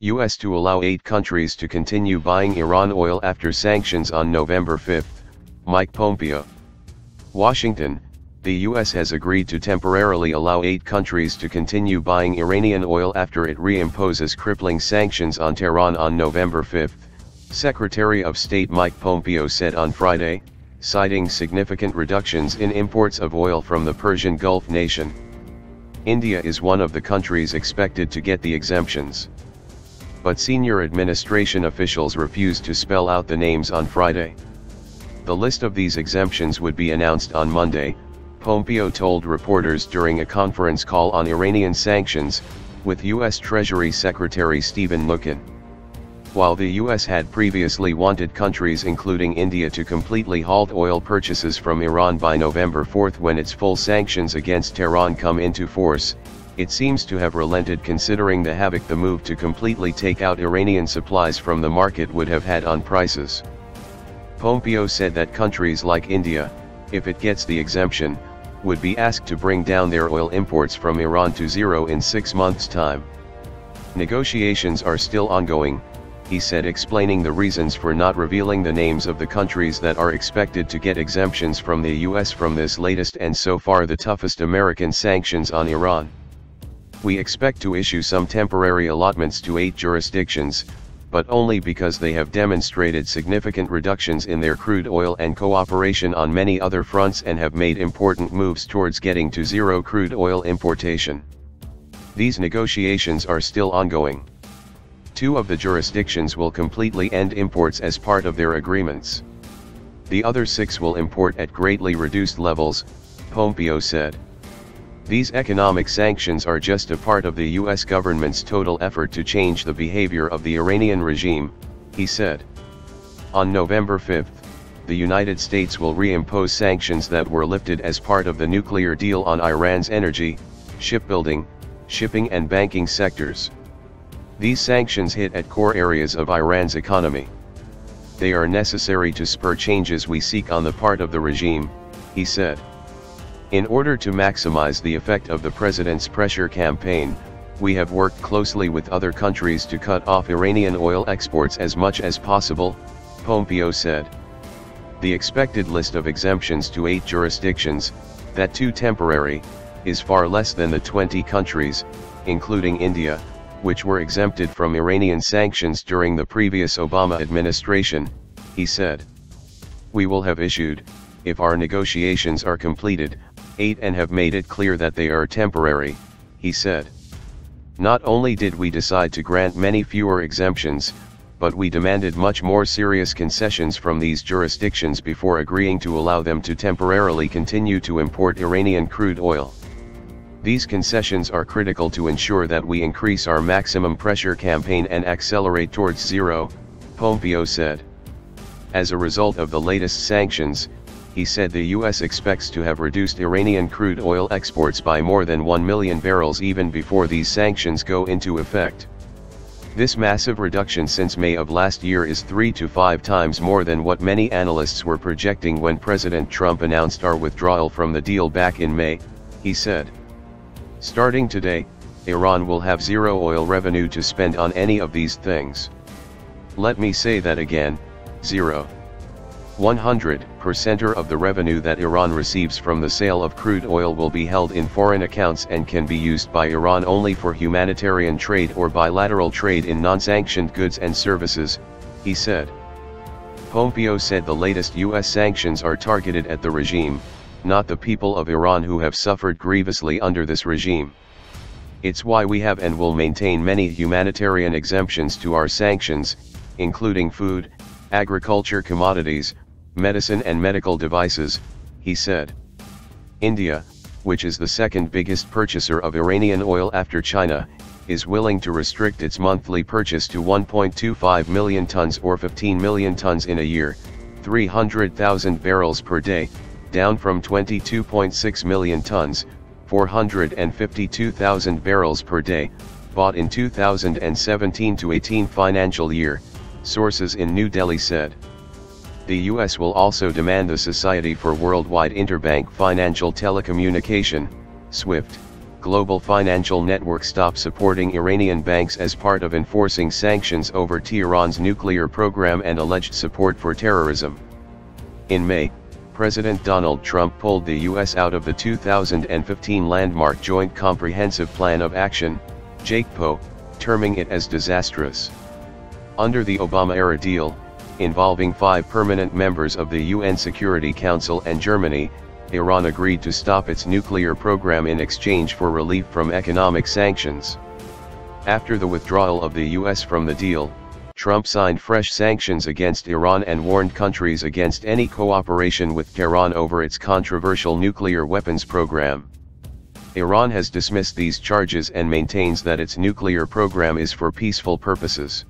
U.S. to allow 8 countries to continue buying Iran oil after sanctions on November 5, Mike Pompeo. Washington, the U.S. has agreed to temporarily allow 8 countries to continue buying Iranian oil after it reimposes crippling sanctions on Tehran on November 5, Secretary of State Mike Pompeo said on Friday, citing significant reductions in imports of oil from the Persian Gulf nation. India is one of the countries expected to get the exemptions. But senior administration officials refused to spell out the names on Friday. The list of these exemptions would be announced on Monday, Pompeo told reporters during a conference call on Iranian sanctions, with U.S. Treasury Secretary Stephen Mnuchin. While the U.S. had previously wanted countries including India to completely halt oil purchases from Iran by November 4 when its full sanctions against Tehran come into force, it seems to have relented considering the havoc the move to completely take out Iranian supplies from the market would have had on prices. Pompeo said that countries like India, if it gets the exemption, would be asked to bring down their oil imports from Iran to zero in 6 months' time. Negotiations are still ongoing, he said, explaining the reasons for not revealing the names of the countries that are expected to get exemptions from the U.S. from this latest and so far the toughest American sanctions on Iran. We expect to issue some temporary allotments to 8 jurisdictions, but only because they have demonstrated significant reductions in their crude oil and cooperation on many other fronts and have made important moves towards getting to zero crude oil importation. These negotiations are still ongoing. 2 of the jurisdictions will completely end imports as part of their agreements. The other 6 will import at greatly reduced levels, Pompeo said. These economic sanctions are just a part of the U.S. government's total effort to change the behavior of the Iranian regime, he said. On November 5, the United States will reimpose sanctions that were lifted as part of the nuclear deal on Iran's energy, shipbuilding, shipping and banking sectors. These sanctions hit at core areas of Iran's economy. They are necessary to spur changes we seek on the part of the regime, he said. In order to maximize the effect of the president's pressure campaign, we have worked closely with other countries to cut off Iranian oil exports as much as possible, Pompeo said. The expected list of exemptions to 8 jurisdictions, that 2 temporary, is far less than the 20 countries, including India, which were exempted from Iranian sanctions during the previous Obama administration, he said. We will have issued, if our negotiations are completed, 8 and have made it clear that they are temporary, he said. Not only did we decide to grant many fewer exemptions, but we demanded much more serious concessions from these jurisdictions before agreeing to allow them to temporarily continue to import Iranian crude oil. These concessions are critical to ensure that we increase our maximum pressure campaign and accelerate towards zero, Pompeo said. As a result of the latest sanctions, he said the U.S. expects to have reduced Iranian crude oil exports by more than 1 million barrels even before these sanctions go into effect. This massive reduction since May of last year is 3 to 5 times more than what many analysts were projecting when President Trump announced our withdrawal from the deal back in May, he said. Starting today, Iran will have zero oil revenue to spend on any of these things. Let me say that again, zero. 100% of the revenue that Iran receives from the sale of crude oil will be held in foreign accounts and can be used by Iran only for humanitarian trade or bilateral trade in non-sanctioned goods and services, he said. Pompeo said the latest U.S. sanctions are targeted at the regime, not the people of Iran who have suffered grievously under this regime. It's why we have and will maintain many humanitarian exemptions to our sanctions, including food, agriculture commodities, medicine and medical devices, he said. India, which is the second biggest purchaser of Iranian oil after China, is willing to restrict its monthly purchase to 1.25 million tons or 15 million tons in a year, 300,000 barrels per day, down from 22.6 million tons, 452,000 barrels per day, bought in 2017-18 financial year, sources in New Delhi said. The U.S. will also demand the Society for Worldwide Interbank Financial Telecommunication, SWIFT, global financial network stopped supporting Iranian banks as part of enforcing sanctions over Tehran's nuclear program and alleged support for terrorism. In May, President Donald Trump pulled the U.S. out of the 2015 landmark Joint Comprehensive Plan of Action, JCPOA, terming it as disastrous. Under the Obama-era deal, involving 5 permanent members of the UN Security Council and Germany, Iran agreed to stop its nuclear program in exchange for relief from economic sanctions. After the withdrawal of the U.S. from the deal, Trump signed fresh sanctions against Iran and warned countries against any cooperation with Tehran over its controversial nuclear weapons program. Iran has dismissed these charges and maintains that its nuclear program is for peaceful purposes.